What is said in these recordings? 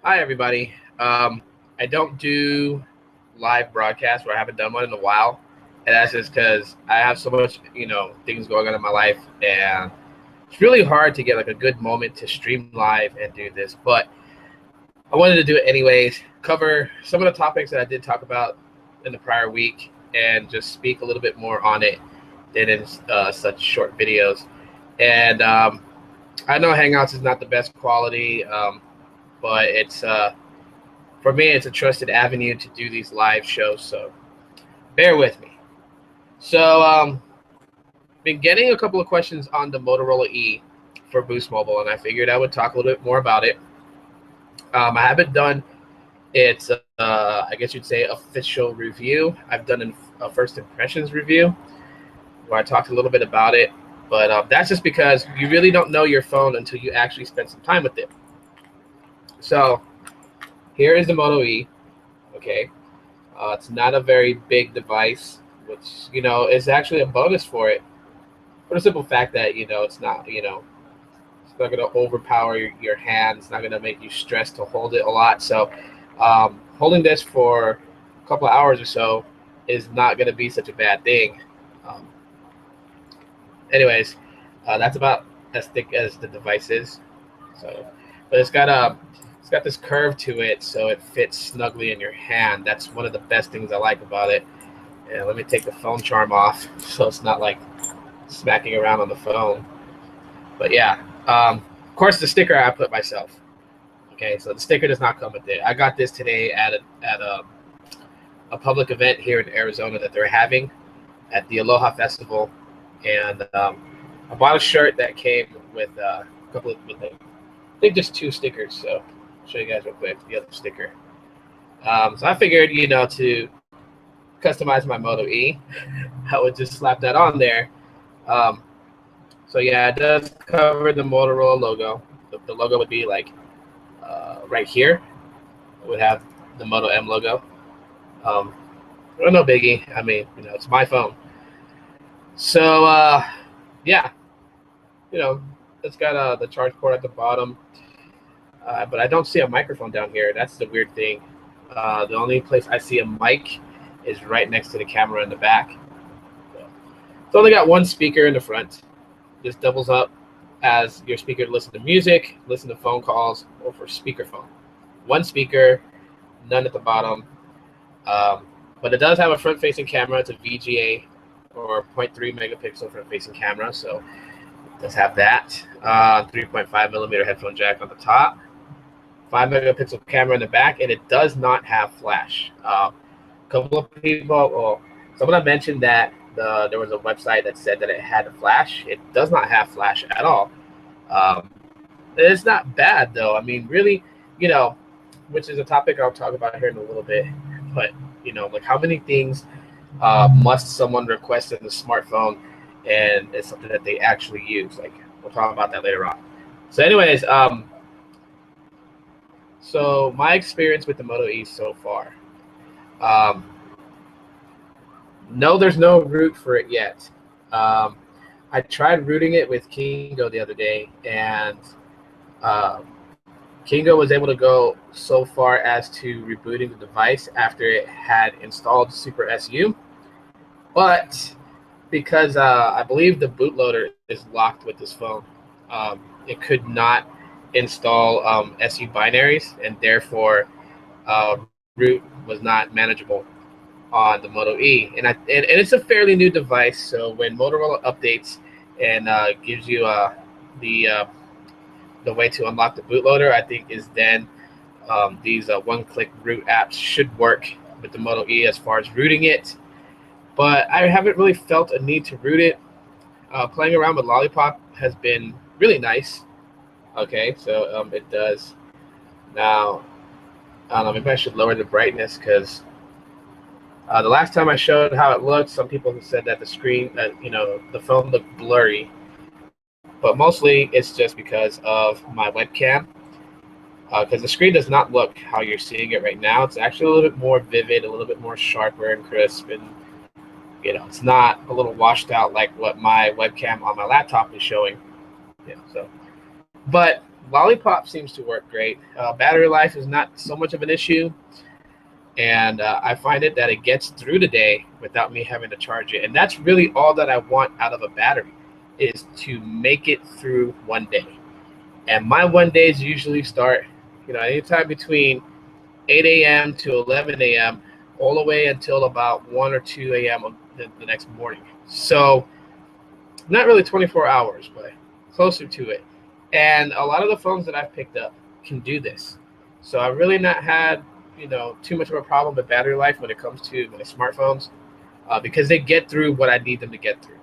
Hi, everybody. I don't do live broadcasts, or I haven't done one in a while, and that's just because I have so much, things going on in my life, and it's really hard to get like a good moment to stream live and do this. But I wanted to do it anyways. Cover some of the topics that I did talk about in the prior week, and just speak a little bit more on it than in such short videos. And I know Hangouts is not the best quality, but it's for me, it's a trusted avenue to do these live shows. So bear with me. So been getting a couple of questions on the Motorola E for Boost Mobile, and I figured I would talk a little bit more about it. I haven't done its, I guess you'd say, official review. I've done a first impressions review where I talked a little bit about it, but that's just because you really don't know your phone until you actually spend some time with it. So here is the Moto E. Okay, it's not a very big device, which is actually a bonus for it, for the simple fact that it's not it's not going to overpower your hand. It's not going to make you stressed to hold it a lot. So holding this for a couple of hours or so is not going to be such a bad thing. Um, anyways, that's about as thick as the device is. So, but it's got this curve to it, so it fits snugly in your hand. That's one of the best things I like about it. And let me take the phone charm off, so it's not like smacking around on the phone. But yeah, of course the sticker I put myself. Okay, so the sticker does not come with it. I got this today at a public event here in Arizona that they're having at the Aloha Festival, and I bought a shirt that came with a couple of, with I think just two stickers. So I'll show you guys real quick the other sticker. So I figured, to customize my Moto E, I would just slap that on there. Um, so yeah, it does cover the Motorola logo. The logo would be like right here. It would have the Moto M logo. Um, well, no biggie. I mean, it's my phone. So yeah, you know, it's got the charge port at the bottom, but I don't see a microphone down here. That's the weird thing. The only place I see a mic is right next to the camera in the back. So it's only got one speaker in the front. This doubles up as your speaker to listen to music, listen to phone calls, or for speakerphone. One speaker, none at the bottom. Um, but it does have a front-facing camera. It's a VGA or 0.3 megapixel front-facing camera, so it does have that. 3.5 millimeter headphone jack on the top. 5 megapixel camera in the back, and it does not have flash. A couple of people, well, someone mentioned that there was a website that said that it had a flash. It does not have flash at all. Um, it's not bad though. I mean, really, which is a topic I'll talk about here in a little bit. But like how many things must someone request in the smartphone, and it's something that they actually use? Like we'll talk about that later on. So, anyways, so my experience with the Moto E so far. Um, no, there's no root for it yet. I tried rooting it with Kingo the other day, and um, Kingo was able to go so far as to rebooting the device after it had installed Super SU, but because I believe the bootloader is locked with this phone, it could not install SU binaries, and therefore root was not manageable on the Moto E. And it's a fairly new device, so when Motorola updates and gives you the the way to unlock the bootloader, I think is then these one-click root apps should work with the Moto E as far as rooting it. But I haven't really felt a need to root it. Playing around with Lollipop has been really nice. Okay, so it does. Now, I don't know, maybe I should lower the brightness because the last time I showed how it looked, some people said that the screen, the phone looked blurry. But mostly it's just because of my webcam. Because the screen does not look how you're seeing it right now. It's actually a little bit more vivid, a little bit more sharper and crisp, and it's not a little washed out like what my webcam on my laptop is showing. So, but Lollipop seems to work great. Battery life is not so much of an issue, and I find it that it gets through the day without me having to charge it. And that's really all that I want out of a battery, is to make it through one day. And my one days usually start, anytime between 8 a.m. to 11 a.m., all the way until about 1 or 2 a.m. on the next morning. So not really 24 hours, but closer to it. And a lot of the phones that I've picked up can do this. So I've really not had, too much of a problem with battery life when it comes to my smartphones, because they get through what I need them to get through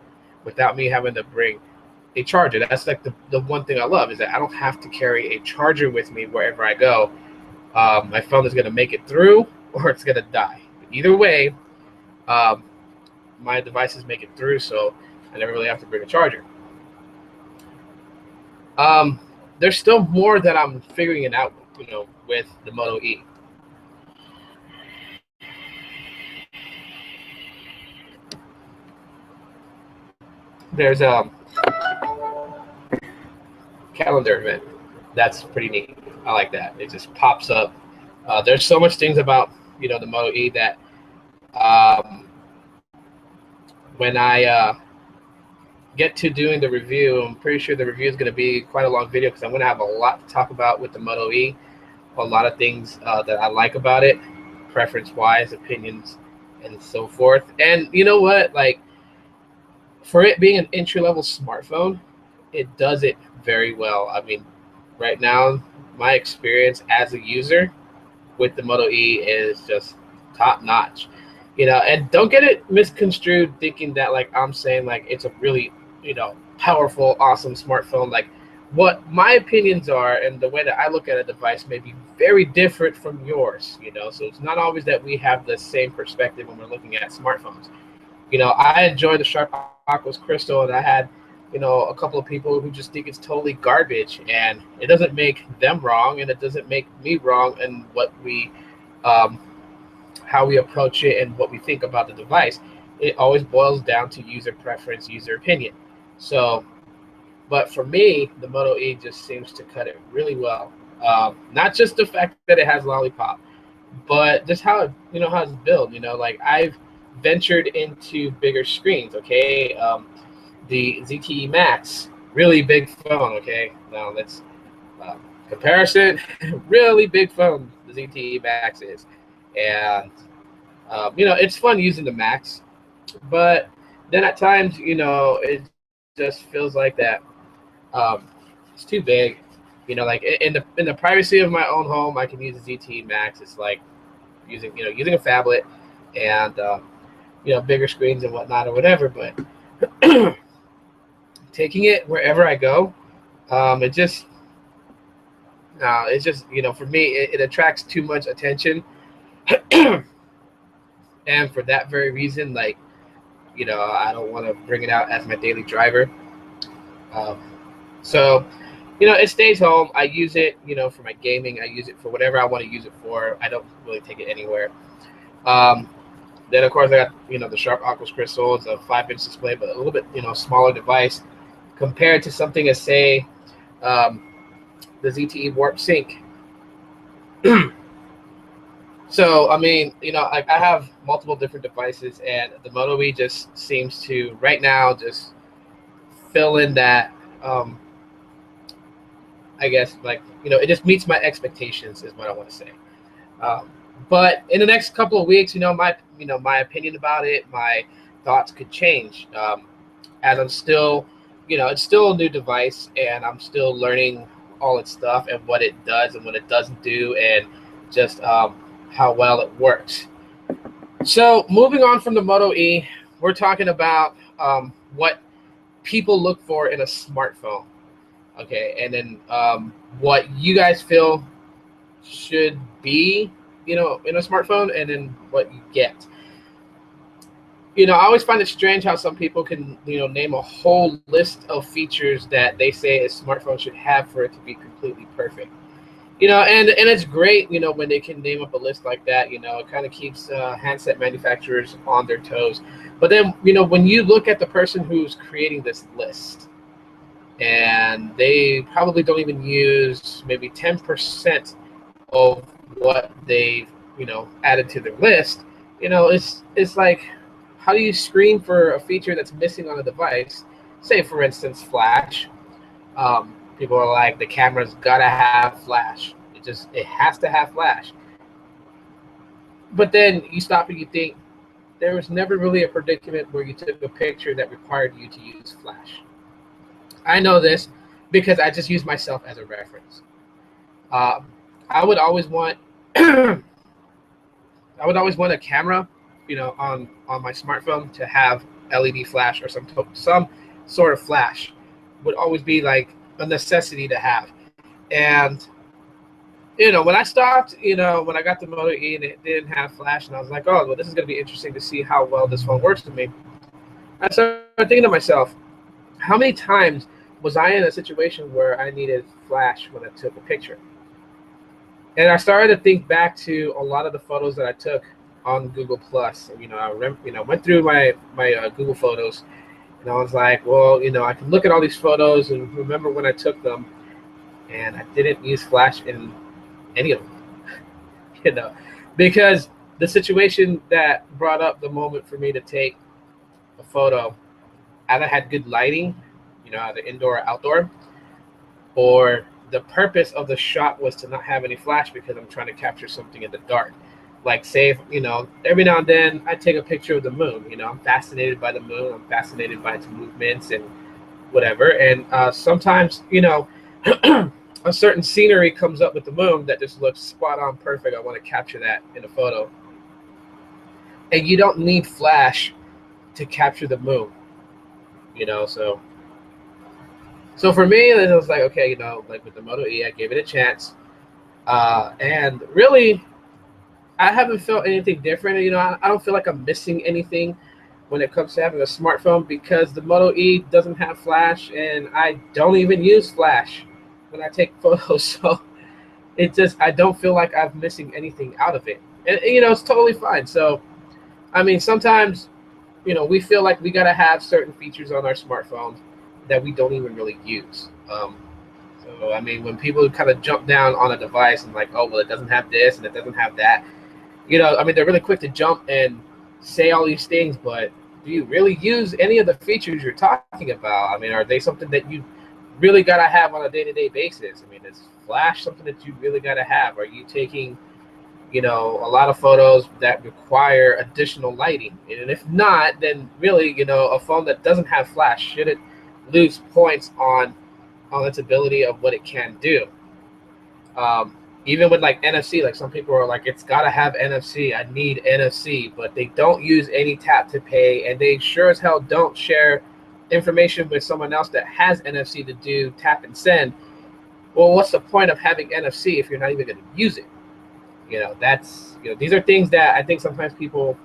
without me having to bring a charger. That's like the one thing I love, is that I don't have to carry a charger with me wherever I go. My phone is going to make it through, or it's going to die. But either way, um, my devices make it through, so I never really have to bring a charger. There's still more that I'm figuring it out, with the Moto E. There's a calendar event. That's pretty neat. I like that. It just pops up. There's so much things about, the Moto E that um, when I get to doing the review, I'm pretty sure the review is going to be quite a long video, because I'm going to have a lot to talk about with the Moto E. A lot of things that I like about it, preference-wise, opinions, and so forth. And you know what? Like, for it being an entry-level smartphone, it does it very well. I mean, right now, my experience as a user with the Moto E is just top-notch. And don't get it misconstrued thinking that, like, I'm saying, like, it's a really, powerful, awesome smartphone. Like, what my opinions are and the way that I look at a device may be very different from yours, so it's not always that we have the same perspective when we're looking at smartphones. I enjoy the Sharp Aquos Crystal, and I had, a couple of people who just think it's totally garbage, and it doesn't make them wrong, and it doesn't make me wrong in what we, how we approach it and what we think about the device. It always boils down to user preference, user opinion. So, but for me, the Moto E just seems to cut it really well. Not just the fact that it has Lollipop, but just how how it's built. Like, I've ventured into bigger screens. Okay, the ZTE Max, really big phone. Okay, now let's comparison. Really big phone the ZTE Max is, and it's fun using the Max, but then at times, it just feels like that. It's too big. Like, in the privacy of my own home, I can use a ZTE Max. It's like using a phablet, and bigger screens and whatnot or whatever. But taking it wherever I go, it just it's just for me, it attracts too much attention, and for that very reason, like, I don't want to bring it out as my daily driver. Um, so it stays home. I use it, for my gaming. I use it for whatever I want to use it for. I don't really take it anywhere. Then, of course, I got, the Sharp Aquos Crystal. It's a 5-inch display, but a little bit, smaller device compared to something as, say, the ZTE Warp Sync. So, I mean, I have multiple different devices, and the Moto E just seems to, right now, just fill in that, I guess, like, it just meets my expectations is what I want to say. But in the next couple of weeks, my opinion about it, my thoughts could change, as I'm still, it's still a new device, and I'm still learning all its stuff and what it does and what it doesn't do, and just how well it works. So moving on from the Moto E, we're talking about what people look for in a smartphone. Okay, and then what you guys feel should be, in a smartphone, and then what you get. I always find it strange how some people can, name a whole list of features that they say a smartphone should have for it to be completely perfect. And it's great, when they can name up a list like that. It kind of keeps handset manufacturers on their toes. But then, when you look at the person who's creating this list, and they probably don't even use maybe 10% of what they've added to their list. It's like, how do you screen for a feature that's missing on a device? Say, for instance, flash. People are like, the camera's gotta have flash. It has to have flash. But then you stop and you think, there was never really a predicament where you took a picture that required you to use flash. I know this because I just use myself as a reference. Uh, I would always want I would always want a camera, on my smartphone to have LED flash or some sort of flash. Would always be like a necessity to have. And when I stopped, when I got the Moto E and it didn't have flash, and I was like, oh, well, this is going to be interesting to see how well this phone works with me. I started thinking to myself, how many times was I in a situation where I needed flash when I took a picture? And I started to think back to a lot of the photos that I took on Google Plus. And, I went through my Google Photos, and I was like, well, I can look at all these photos and remember when I took them, and I didn't use flash in any of them, because the situation that brought up the moment for me to take a photo either had good lighting, either indoor or outdoor, or the purpose of the shot was to not have any flash because I'm trying to capture something in the dark. Like, say, every now and then I take a picture of the moon. I'm fascinated by the moon. I'm fascinated by its movements and whatever. And sometimes, a certain scenery comes up with the moon that just looks spot on perfect. I want to capture that in a photo. And you don't need flash to capture the moon, so for me, it was like, okay, like with the Moto E, I gave it a chance. And really, I haven't felt anything different. I don't feel like I'm missing anything when it comes to having a smartphone because the Moto E doesn't have flash, and I don't even use flash when I take photos. So I don't feel like I'm missing anything out of it. And it's totally fine. So, I mean, sometimes, we feel like we got to have certain features on our smartphones that we don't even really use. So, I mean, when people kind of jump down on a device and like, oh, well, it doesn't have this and it doesn't have that, I mean, they're really quick to jump and say all these things, but do you really use any of the features you're talking about? I mean, are they something that you really got to have on a day-to-day basis? I mean, is flash something that you really got to have? Are you taking, a lot of photos that require additional lighting? And if not, then really, a phone that doesn't have flash shouldn't lose points on its ability of what it can do. Even with like NFC, like some people are like, it's got to have NFC. I need NFC, but they don't use any tap to pay, and they sure as hell don't share information with someone else that has NFC to do tap and send. Well, what's the point of having NFC if you're not even going to use it? These are things that I think sometimes people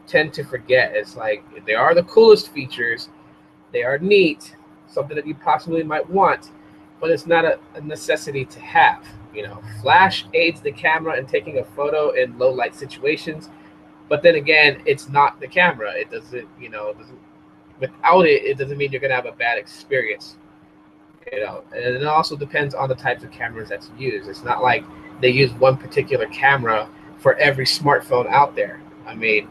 tend to forget. It's like, they are the coolest features. They are neat, something that you possibly might want, but it's not a necessity to have. Flash aids the camera in taking a photo in low light situations, but then again, it's not the camera. It doesn't, without it, it doesn't mean you're gonna have a bad experience. And it also depends on the types of cameras that's used. It's not like they use one particular camera for every smartphone out there. I mean,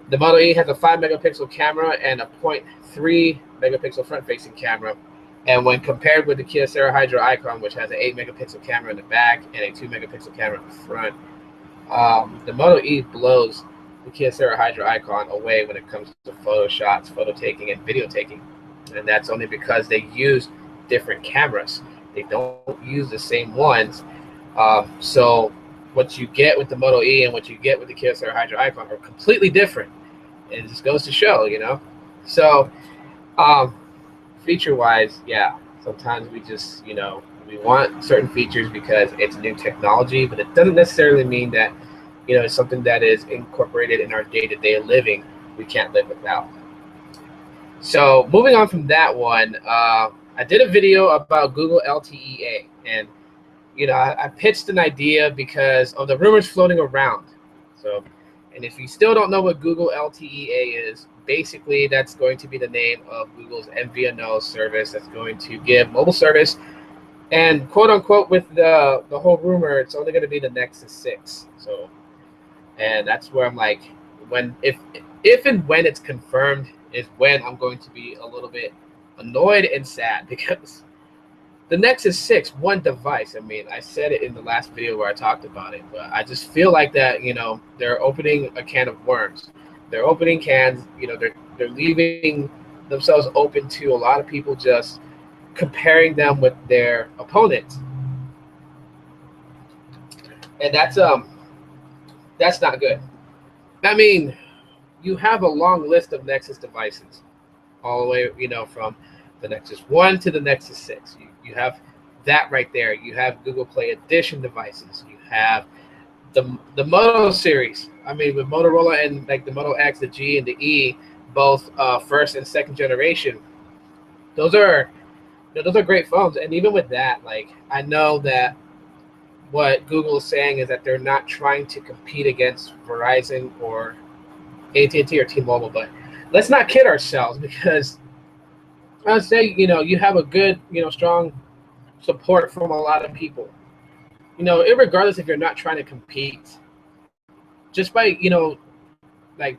the Moto E has a 5 megapixel camera and a 0.3 megapixel front-facing camera. And when compared with the Kyocera Hydro Icon, which has an 8 megapixel camera in the back and a 2 megapixel camera in the front, the Moto E blows the Kyocera Hydro Icon away when it comes to photo shots, photo taking, and video taking. And that's only because they use different cameras. They don't use the same ones. So what you get with the Moto E and what you get with the Kyocera Hydro Icon are completely different. And it just goes to show, So feature-wise, yeah, sometimes we just, we want certain features because it's new technology, but it doesn't necessarily mean that, it's something that is incorporated in our day-to-day living we can't live without. So moving on from that one, I did a video about Google LTEA, and I pitched an idea because of the rumors floating around. So, and if you still don't know what Google LTEA is, basically that's going to be the name of Google's MVNO service that's going to give mobile service. And quote unquote, with the whole rumor, it's only going to be the Nexus 6. So, and that's where I'm like, when if and when it's confirmed is when I'm going to be a little bit annoyed and sad, because the Nexus 6, one device. I mean, I said it in the last video where I talked about it, but I just feel like that, they're opening a can of worms. They're opening cans, they're leaving themselves open to a lot of people just comparing them with their opponents. And that's not good. I mean, you have a long list of Nexus devices, all the way, from the Nexus 1 to the Nexus 6. You have that right there. You have Google Play Edition devices. You have the Moto series. I mean, with Motorola and like the Moto X, the G, and the E, both first and second generation. Those are great phones. And even with that, like, I know that what Google is saying is that they're not trying to compete against Verizon or AT&T or T-Mobile, but let's not kid ourselves, because I would say, you have a good, strong support from a lot of people. Regardless if you're not trying to compete, just by, like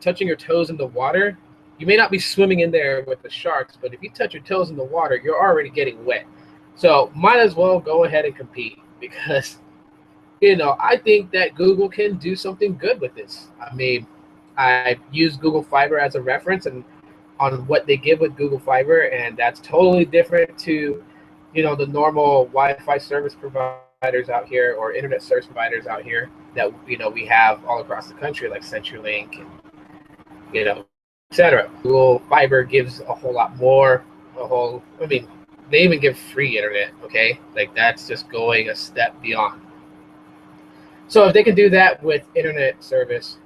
touching your toes in the water, you may not be swimming in there with the sharks, but if you touch your toes in the water, you're already getting wet. So might as well go ahead and compete, because, I think that Google can do something good with this. I mean, I use Google Fiber as a reference and on what they give with Google Fiber, and that's totally different to, the normal Wi-Fi service providers out here or internet service providers out here that, we have all across the country, like CenturyLink and, etc. Google Fiber gives a whole lot more, they even give free internet, okay? Like, that's just going a step beyond. So if they can do that with internet service,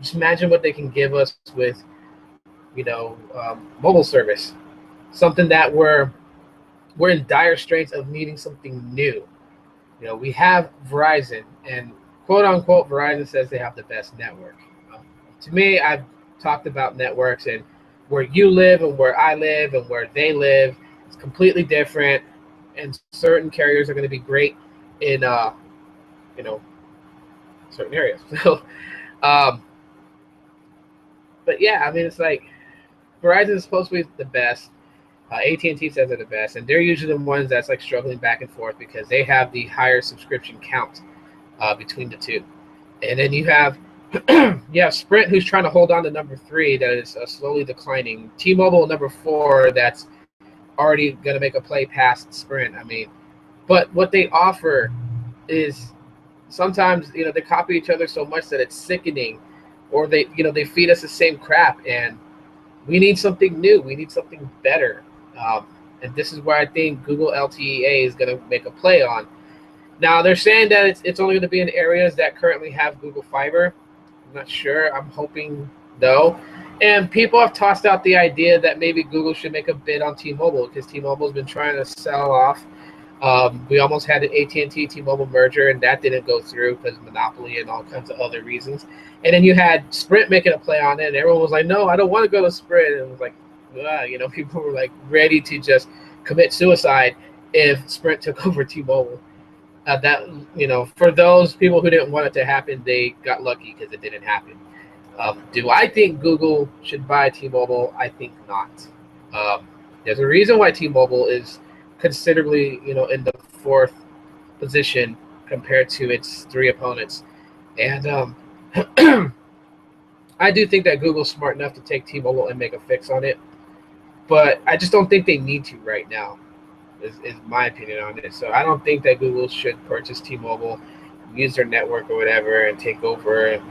just imagine what they can give us with, mobile service. Something that we're in dire straits of needing something new. We have Verizon, and quote unquote, Verizon says they have the best network. To me, I've talked about networks, and where you live and where I live and where they live, it's completely different. And certain carriers are going to be great in, certain areas. So, but yeah, I mean, it's like Verizon is supposed to be the best. AT&T says they're the best, and they're usually the ones that's like struggling back and forth because they have the higher subscription count between the two. And then you have Sprint, who's trying to hold on to number 3, that is slowly declining. T-Mobile, number 4, that's already going to make a play past Sprint. I mean, but what they offer is sometimes, they copy each other so much that it's sickening, or they feed us the same crap, and we need something new. We need something better. And this is where I think Google LTE is going to make a play on. Now, they're saying that it's only going to be in areas that currently have Google Fiber. I'm not sure. I'm hoping, though. And people have tossed out the idea that maybe Google should make a bid on T-Mobile, because T-Mobile's been trying to sell off. We almost had an AT&T T-Mobile merger, and that didn't go through because of monopoly and all kinds of other reasons. And then you had Sprint making a play on it, and everyone was like, no, I don't want to go to Sprint. And it was like, people were like ready to just commit suicide if Sprint took over T-Mobile. For those people who didn't want it to happen, they got lucky because it didn't happen. Do I think Google should buy T-Mobile? I think not. There's a reason why T-Mobile is considerably, in the 4th position compared to its 3 opponents. And I do think that Google's smart enough to take T-Mobile and make a fix on it, but I just don't think they need to right now, is my opinion on it. So I don't think that Google should purchase T-Mobile, use their network or whatever, and take over and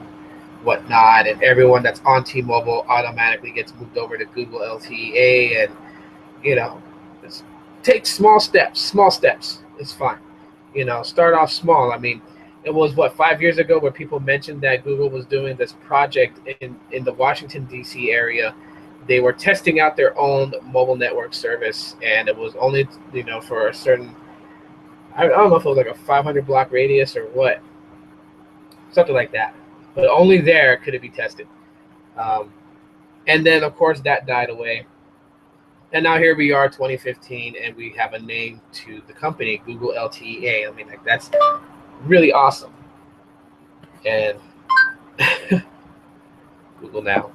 whatnot, and everyone that's on T-Mobile automatically gets moved over to Google LTE, and, just take small steps. It's fine. Start off small. I mean, it was 5 years ago where people mentioned that Google was doing this project in the Washington, D.C. area. They were testing out their own mobile network service, and it was only, for a certain, I don't know if it was like a 500 block radius or what, something like that. But only there could it be tested. And then of course that died away. And now here we are, 2015, and we have a name to the company, Google LTEA. I mean, like, that's really awesome. And Google Now.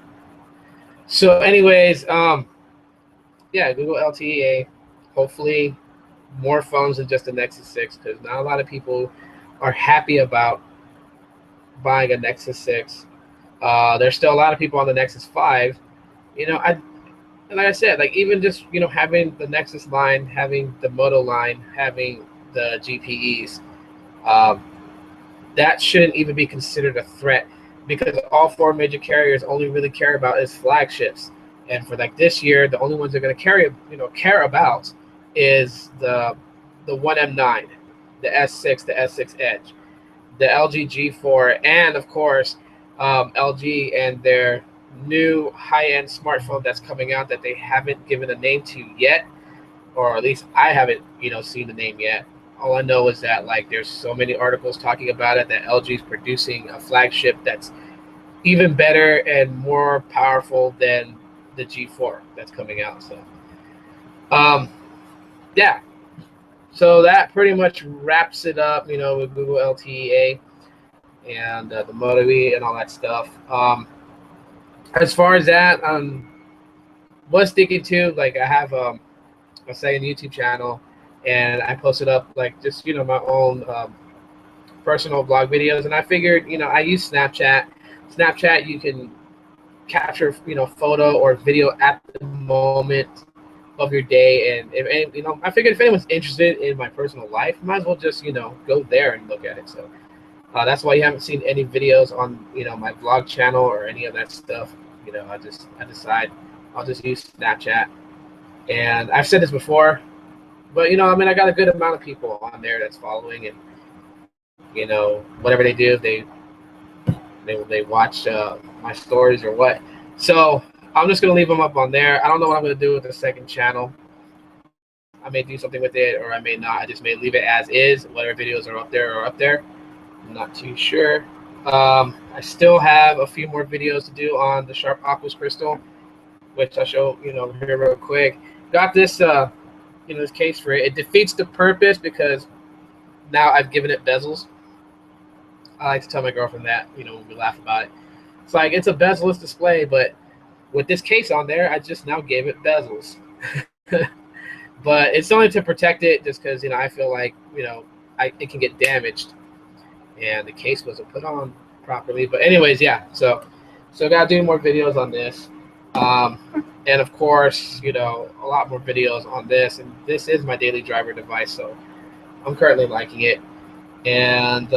So, anyways, yeah, Google LTEA. Hopefully, more phones than just the Nexus 6, because not a lot of people are happy about buying a Nexus 6. There's still a lot of people on the Nexus 5. You know, and like I said, like even just having the Nexus line, having the Moto line, having the GPEs, um, that shouldn't even be considered a threat, because all four major carriers only really care about is flagships. And for like this year, the only ones they're going to care about is the 1M9, the S6, the S6 Edge, the LG G4, and of course LG and their new high-end smartphone that's coming out that they haven't given a name to yet, or at least I haven't seen the name yet. All I know is that like there's so many articles talking about it, that LG is producing a flagship that's even better and more powerful than the G4 that's coming out. So yeah, so that pretty much wraps it up, with Google LTEA and the Moto E and all that stuff. As far as that, was sticking to, like, I have a second YouTube channel, and I posted up like just my own personal vlog videos, and I figured I use Snapchat. Snapchat, you can capture photo or video at the moment of your day, and I figured if anyone's interested in my personal life, might as well just go there and look at it. So that's why you haven't seen any videos on my vlog channel or any of that stuff. I decide I'll just use Snapchat. And I've said this before, but I got a good amount of people on there that's following, and whatever they do, they watch my stories or what. So I'm just gonna leave them up on there. I don't know what I'm gonna do with the second channel. I may do something with it, or I may not. I just may leave it as is. Whatever videos are up there are up there. I'm not too sure. I still have a few more videos to do on the Sharp Aquos Crystal, which I'll show here real quick. Got this this case for it. It defeats the purpose because now I've given it bezels. I like to tell my girlfriend that, when we laugh about it. It's like it's a bezel-less display, but with this case on there, I just now gave it bezels. But it's only to protect it, just because I feel like it can get damaged, and the case wasn't put on properly. But anyways, yeah. So gotta do more videos on this, and of course, a lot more videos on this. And this is my daily driver device, so I'm currently liking it. And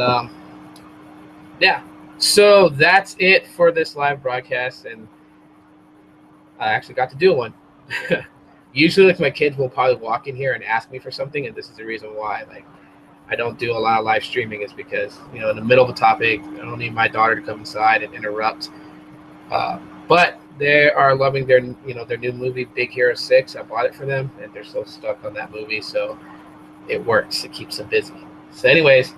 yeah, so that's it for this live broadcast, and I actually got to do one. Usually, like, my kids will probably walk in here and ask me for something, and this is the reason why, like, I don't do a lot of live streaming, is because in the middle of a topic, I don't need my daughter to come inside and interrupt. But they are loving their new movie, Big Hero 6. I bought it for them, and they're so stuck on that movie, so it works. It keeps them busy. So anyways,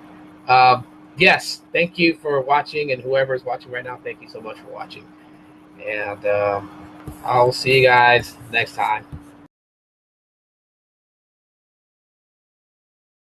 yes, thank you for watching, and whoever is watching right now, thank you so much for watching. And I'll see you guys next time.